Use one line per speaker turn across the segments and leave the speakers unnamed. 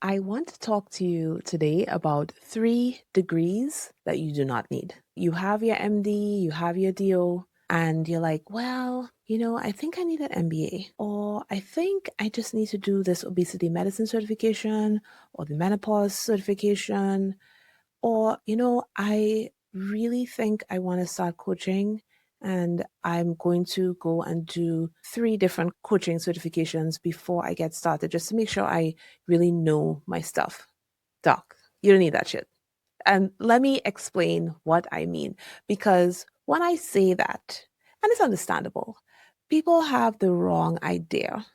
I want to talk to you today about 3 degrees that you do not need. You have your MD, you have your DO, and you're like, well, I think I need an MBA, or I think I just need to do this obesity medicine certification or the menopause certification, or, I really think I want to start coaching and I'm going to go and do 3 different coaching certifications before I get started just to make sure I really know my stuff. Doc, you don't need that shit. And let me explain what I mean. Because when I say that, and it's understandable, people have the wrong idea.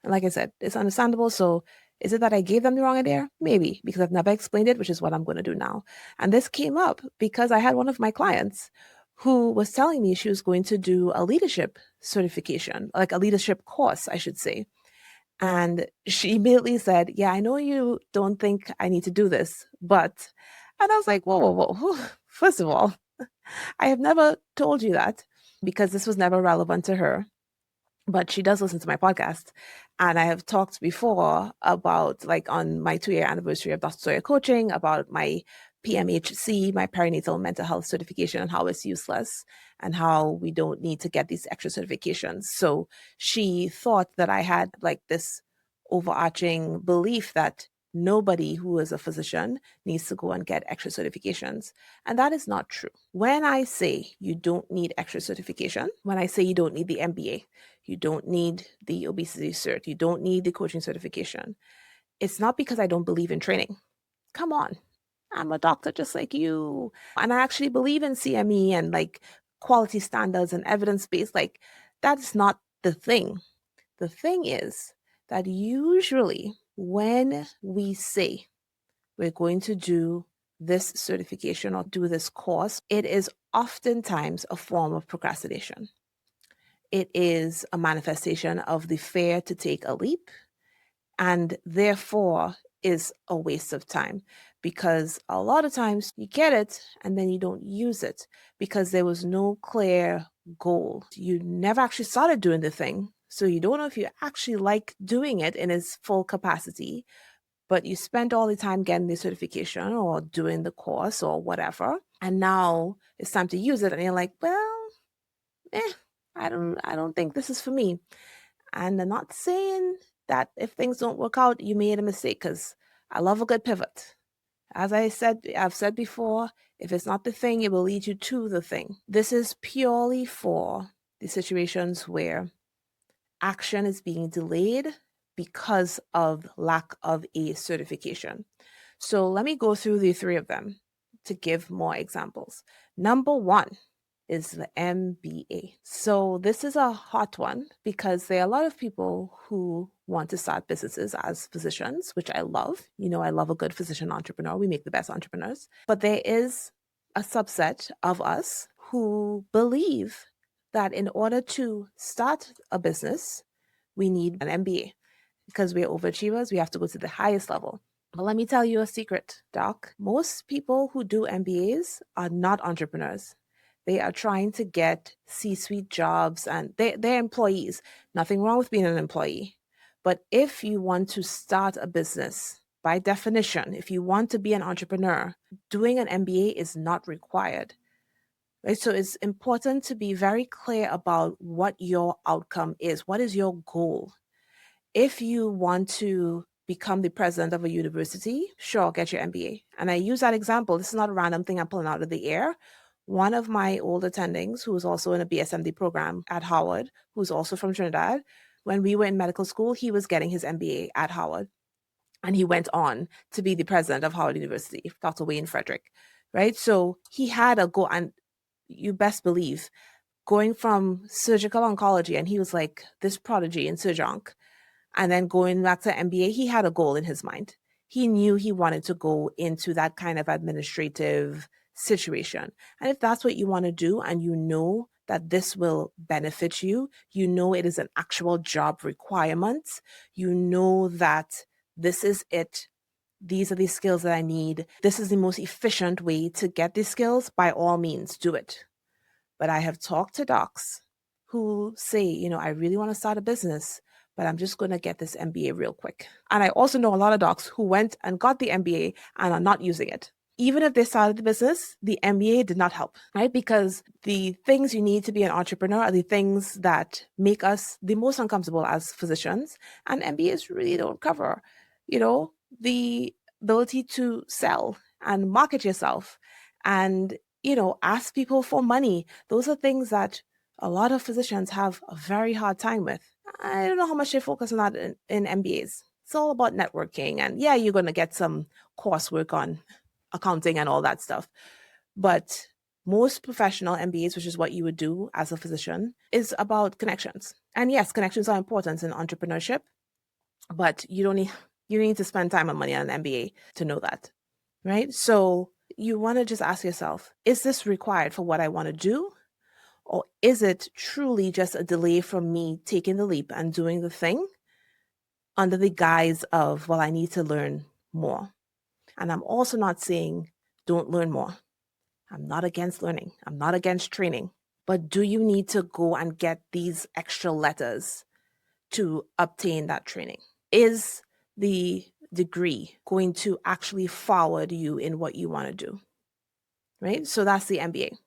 And like I said, it's understandable. So is it that I gave them the wrong idea? Maybe, because I've never explained it, which is what I'm going to do now. And this came up because I had one of my clients who was telling me she was going to do a leadership certification, like a leadership course, I should say. And she immediately said, yeah, I know you don't think I need to do this, but, and I was like, whoa, whoa, whoa. First of all, I have never told you that because this was never relevant to her, but she does listen to my podcast. And I have talked before about, like, on my 2 year anniversary of Dr. Toya coaching, about my PMHC, my perinatal mental health certification, and how it's useless and how we don't need to get these extra certifications. So she thought that I had like this overarching belief that nobody who is a physician needs to go and get extra certifications. And that is not true. When I say you don't need extra certification, when I say you don't need the MBA, you don't need the obesity cert, you don't need the coaching certification, it's not because I don't believe in training. Come on. I'm a doctor just like you. And I actually believe in CME and like quality standards and evidence based. Like, that's not the thing. The thing is that usually when we say we're going to do this certification or do this course, it is oftentimes a form of procrastination. It is a manifestation of the fear to take a leap and therefore is a waste of time, because a lot of times you get it and then you don't use it because there was no clear goal. You never actually started doing the thing. So you don't know if you actually like doing it in its full capacity, but you spent all the time getting the certification or doing the course or whatever. And now it's time to use it. And you're like, well, eh, I don't think this is for me. And I'm not saying that if things don't work out, you made a mistake, because I love a good pivot. As I've said before, if it's not the thing, it will lead you to the thing. This is purely for the situations where action is being delayed because of lack of a certification. So let me go through the 3 of them to give more examples. Number 1 is the MBA. So this is a hot one because there are a lot of people who want to start businesses as physicians, which I love. I love a good physician entrepreneur. We make the best entrepreneurs. But there is a subset of us who believe that in order to start a business, we need an MBA. Because we're overachievers, we have to go to the highest level. But let me tell you a secret, Doc. Most people who do MBAs are not entrepreneurs. They are trying to get C-suite jobs and they're employees. Nothing wrong with being an employee. But if you want to start a business, by definition, if you want to be an entrepreneur, doing an MBA is not required. Right? So it's important to be very clear about what your outcome is. What is your goal? If you want to become the president of a university, sure, get your MBA. And I use that example. This is not a random thing I'm pulling out of the air. One of my old attendings, who was also in a BSMD program at Howard, who's also from Trinidad, when we were in medical school, he was getting his MBA at Howard. And he went on to be the president of Howard University, Dr. Wayne Frederick, right? So he had a goal, and you best believe, going from surgical oncology, and he was like this prodigy in surgeonc, and then going back to MBA, he had a goal in his mind. He knew he wanted to go into that kind of administrative situation. And if that's what you want to do, and you know that this will benefit you, you know it is an actual job requirement, you know that this is it. These are the skills that I need. This is the most efficient way to get these skills. By all means, do it. But I have talked to docs who say, I really want to start a business, but I'm just going to get this MBA real quick. And I also know a lot of docs who went and got the MBA and are not using it. Even if they started the business, the MBA did not help, right? Because the things you need to be an entrepreneur are the things that make us the most uncomfortable as physicians. And MBAs really don't cover, the ability to sell and market yourself and, ask people for money. Those are things that a lot of physicians have a very hard time with. I don't know how much they focus on that in MBAs. It's all about networking. And yeah, you're going to get some coursework on accounting and all that stuff. But most professional MBAs, which is what you would do as a physician, is about connections. And yes, connections are important in entrepreneurship, but you need to spend time and money on an MBA to know that, right? So you want to just ask yourself, is this required for what I want to do? Or is it truly just a delay from me taking the leap and doing the thing under the guise of, well, I need to learn more? And I'm also not saying don't learn more. I'm not against learning. I'm not against training. But do you need to go and get these extra letters to obtain that training? Is the degree going to actually forward you in what you want to do? Right? So that's the MBA.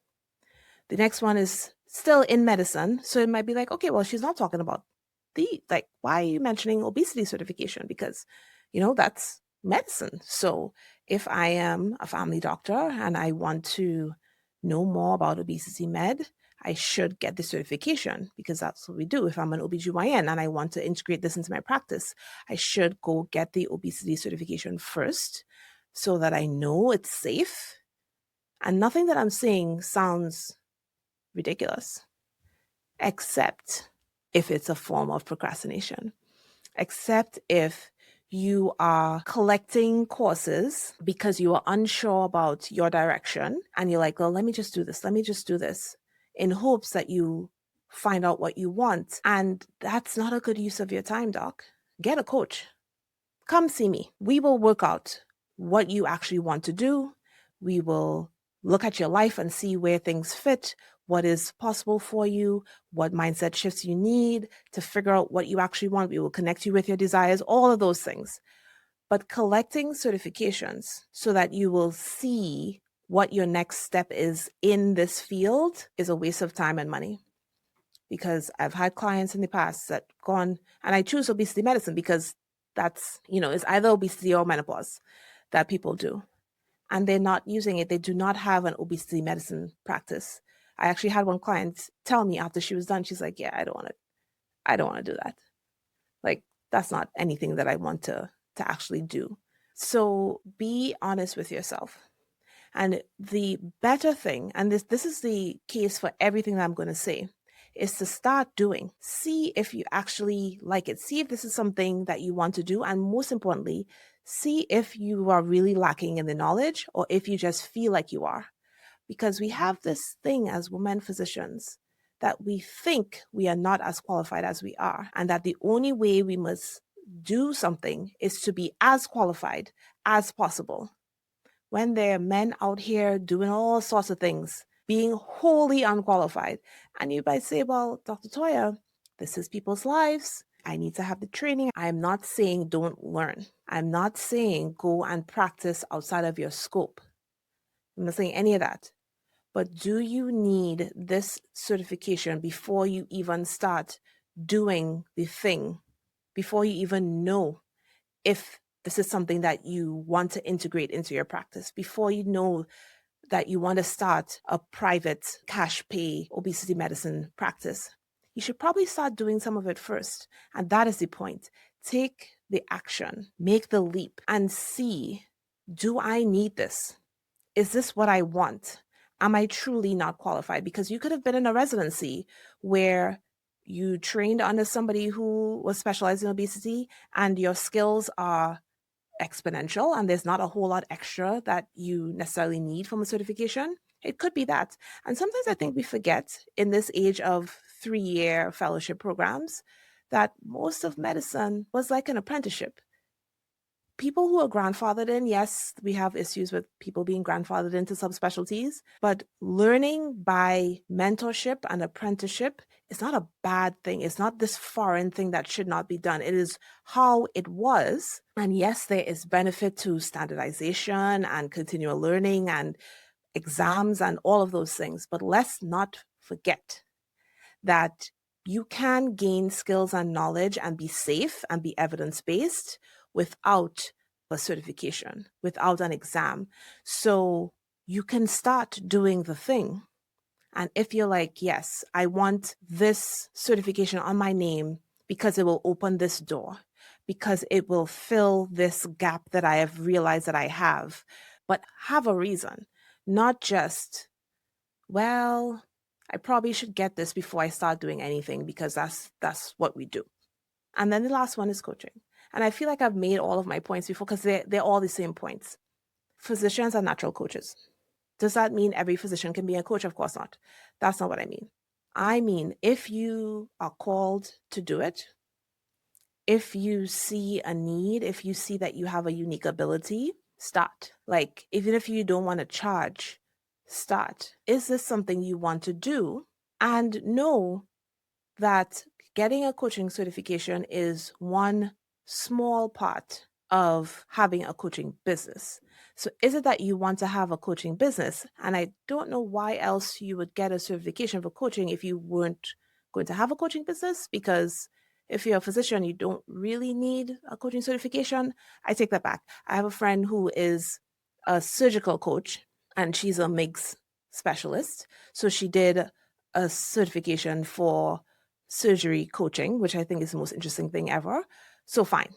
The next one is still in medicine. So it might be like, okay, well, she's not talking about why are you mentioning obesity certification? Because, that's medicine. So if I am a family doctor and I want to know more about obesity med, I should get the certification because that's what we do. If I'm an OBGYN and I want to integrate this into my practice, I should go get the obesity certification first so that I know it's safe. And nothing that I'm saying sounds ridiculous, except if it's a form of procrastination, except if you are collecting courses because you are unsure about your direction and you're like, well, let me just do this in hopes that you find out what you want. And that's not a good use of your time, doc. Get a coach. Come see me. We will work out what you actually want to do. We will look at your life and see where things fit, what is possible for you, what mindset shifts you need to figure out what you actually want. We will connect you with your desires, all of those things. But collecting certifications so that you will see what your next step is in this field is a waste of time and money. Because I've had clients in the past that gone, and I choose obesity medicine because that's, it's either obesity or menopause that people do. And they're not using it. They do not have an obesity medicine practice. I actually had one client tell me after she was done, she's like, yeah, I don't want to do that. Like, that's not anything that I want to actually do. So be honest with yourself. And the better thing, and this is the case for everything that I'm going to say, is to start doing. See if you actually like it. See if this is something that you want to do. And most importantly, see if you are really lacking in the knowledge or if you just feel like you are. Because we have this thing as women physicians that we think we are not as qualified as we are, and that the only way we must do something is to be as qualified as possible. When there are men out here doing all sorts of things, being wholly unqualified. And you might say, well, Dr. Toya, this is people's lives. I need to have the training. I'm not saying don't learn. I'm not saying go and practice outside of your scope. I'm not saying any of that. But do you need this certification before you even start doing the thing, before you even know if this is something that you want to integrate into your practice, before you know that you want to start a private cash pay obesity medicine practice? You should probably start doing some of it first. And that is the point. Take the action, make the leap, and see, do I need this? Is this what I want? Am I truly not qualified? Because you could have been in a residency where you trained under somebody who was specialized in obesity and your skills are exponential and there's not a whole lot extra that you necessarily need from a certification. It could be that. And sometimes I think we forget in this age of 3-year fellowship programs that most of medicine was like an apprenticeship. People who are grandfathered in, yes, we have issues with people being grandfathered into subspecialties, but learning by mentorship and apprenticeship is not a bad thing. It's not this foreign thing that should not be done. It is how it was. And yes, there is benefit to standardization and continual learning and exams and all of those things. But let's not forget that you can gain skills and knowledge and be safe and be evidence-based without a certification, without an exam. So you can start doing the thing. And if you're like, yes, I want this certification on my name because it will open this door, because it will fill this gap that I have realized that I have, but have a reason, not just, well, I probably should get this before I start doing anything because that's what we do. And then the last one is coaching. And I feel like I've made all of my points before because they're all the same points. Physicians are natural coaches. Does that mean every physician can be a coach? Of course not. That's not what I mean. I mean, if you are called to do it, if you see a need, if you see that you have a unique ability, start. Like, even if you don't want to charge, start. Is this something you want to do? And know that getting a coaching certification is one small part of having a coaching business. So, is it that you want to have a coaching business? And I don't know why else you would get a certification for coaching if you weren't going to have a coaching business, because if you're a physician, you don't really need a coaching certification. I take that back. I have a friend who is a surgical coach and she's a MIGS specialist. So she did a certification for surgery coaching, which I think is the most interesting thing ever. So fine.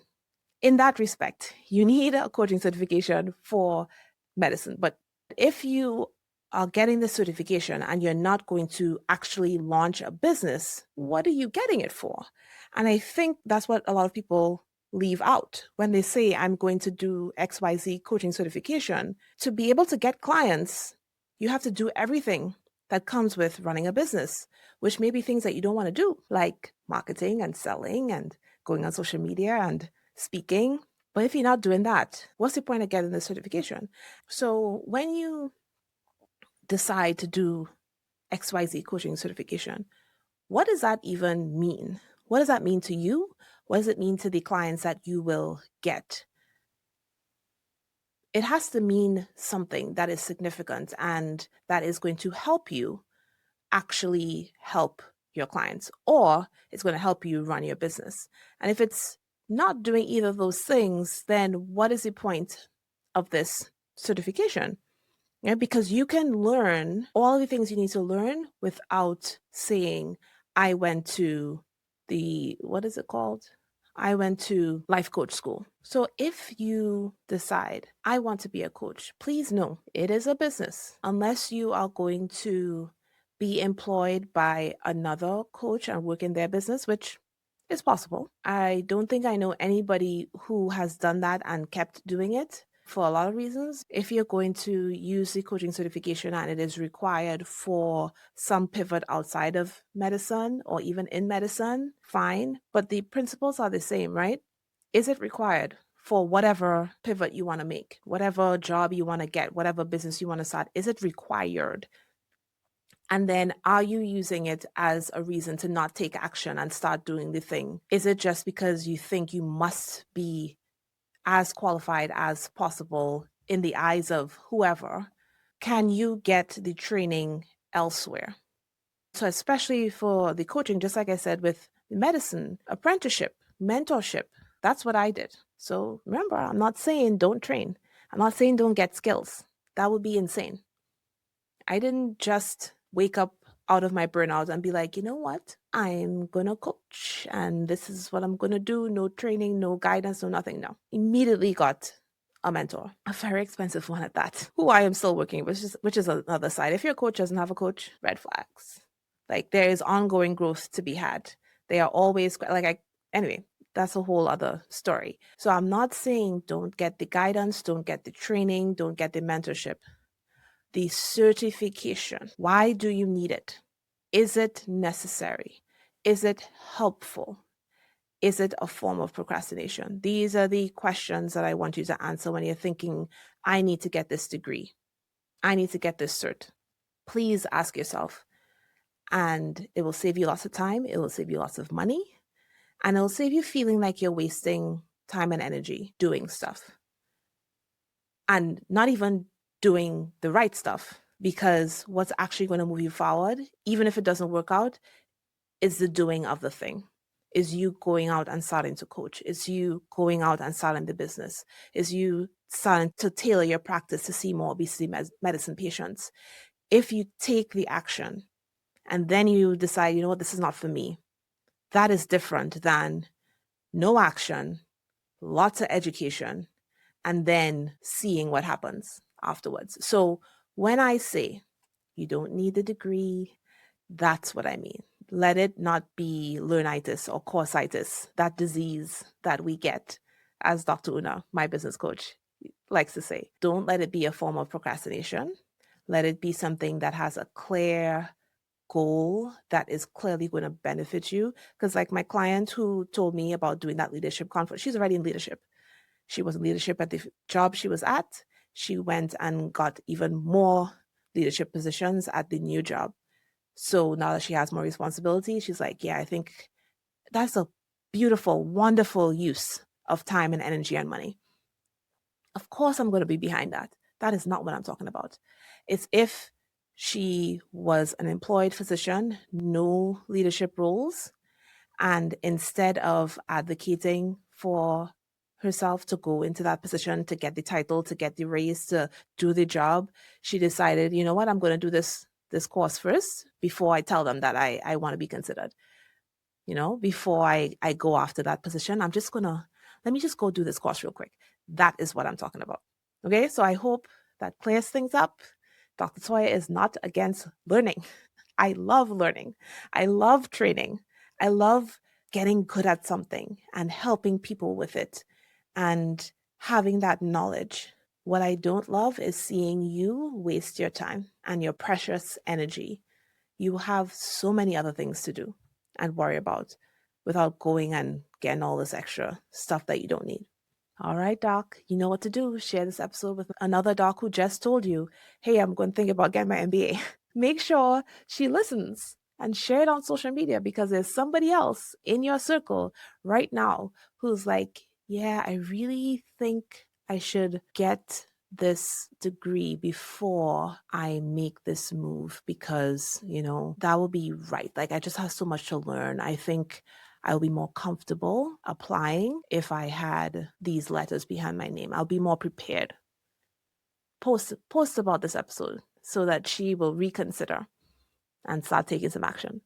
In that respect, you need a coaching certification for medicine. But if you are getting the certification and you're not going to actually launch a business, what are you getting it for? And I think that's what a lot of people leave out when they say, I'm going to do XYZ coaching certification. To be able to get clients, you have to do everything that comes with running a business, which may be things that you don't want to do, like marketing and selling and going on social media and speaking. But if you're not doing that, what's the point of getting the certification? So when you decide to do XYZ coaching certification, what does that even mean? What does that mean to you? What does it mean to the clients that you will get? It has to mean something that is significant and that is going to help you actually help your clients, or it's going to help you run your business. And if it's not doing either of those things, then what is the point of this certification? Yeah, because you can learn all the things you need to learn without saying, I went to what is it called? I went to life coach school. So if you decide, I want to be a coach, please know it is a business. Unless you are going to be employed by another coach and work in their business, which is possible. I don't think I know anybody who has done that and kept doing it for a lot of reasons. If you're going to use the coaching certification and it is required for some pivot outside of medicine or even in medicine, fine. But the principles are the same, right? Is it required for whatever pivot you want to make, whatever job you want to get, whatever business you want to start? Is it required? And then are you using it as a reason to not take action and start doing the thing? Is it just because you think you must be as qualified as possible in the eyes of whoever? Can you get the training elsewhere? So especially for the coaching, just like I said with medicine, apprenticeship, mentorship, that's what I did. So remember, I'm not saying don't train. I'm not saying don't get skills. That would be insane. I didn't just wake up out of my burnout and be like, you know what? I'm going to coach and this is what I'm going to do. No training, no guidance, no nothing. No. Immediately got a mentor, a very expensive one at that, who I am still working with, which is another side. If your coach doesn't have a coach, red flags. Like there is ongoing growth to be had. They are always anyway, that's a whole other story. So I'm not saying don't get the guidance, don't get the training, don't get the mentorship. The certification. Why do you need it? Is it necessary? Is it helpful? Is it a form of procrastination? These are the questions that I want you to answer when you're thinking, I need to get this degree. I need to get this cert. Please ask yourself. And it will save you lots of time. It will save you lots of money. And it will save you feeling like you're wasting time and energy doing stuff and not even doing the right stuff. Because what's actually going to move you forward, even if it doesn't work out, is the doing of the thing. Is you going out and starting to coach? Is you going out and starting the business? Is you starting to tailor your practice to see more obesity medicine patients? If you take the action and then you decide, you know what, this is not for me, that is different than no action, lots of education, and then seeing what happens afterwards. So when I say you don't need a degree, that's what I mean. Let it not be learnitis or coursitis, that disease that we get, as Dr. Una, my business coach, likes to say. Don't let it be a form of procrastination. Let it be something that has a clear goal that is clearly going to benefit you. Because, like my client who told me about doing that leadership conference, she's already in leadership. She was in leadership at the job she was at. She went and got even more leadership positions at the new job. So now that she has more responsibility, she's like, yeah, I think that's a beautiful, wonderful use of time and energy and money. Of course, I'm going to be behind that. That is not what I'm talking about. It's if she was an employed physician, no leadership roles, and instead of advocating for herself to go into that position, to get the title, to get the raise, to do the job, she decided, you know what, I'm going to do this course first before I tell them that I want to be considered. Before I go after that position, let me just go do this course real quick. That is what I'm talking about. Okay, so I hope that clears things up. Dr. Toya is not against learning. I love learning. I love training. I love getting good at something and helping people with it and having that knowledge. What I don't love is seeing you waste your time and your precious energy. You have so many other things to do and worry about without going and getting all this extra stuff that you don't need. All right, doc, you know what to do. Share this episode with another doc who just told you, hey, I'm going to think about getting my MBA. Make sure she listens and share it on social media because there's somebody else in your circle right now who's like, yeah, I really think I should get this degree before I make this move because, that will be right. Like, I just have so much to learn. I think I'll be more comfortable applying if I had these letters behind my name. I'll be more prepared. Post about this episode so that she will reconsider and start taking some action.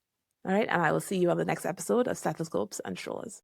All right. And I will see you on the next episode of Stethoscopes and Strollers.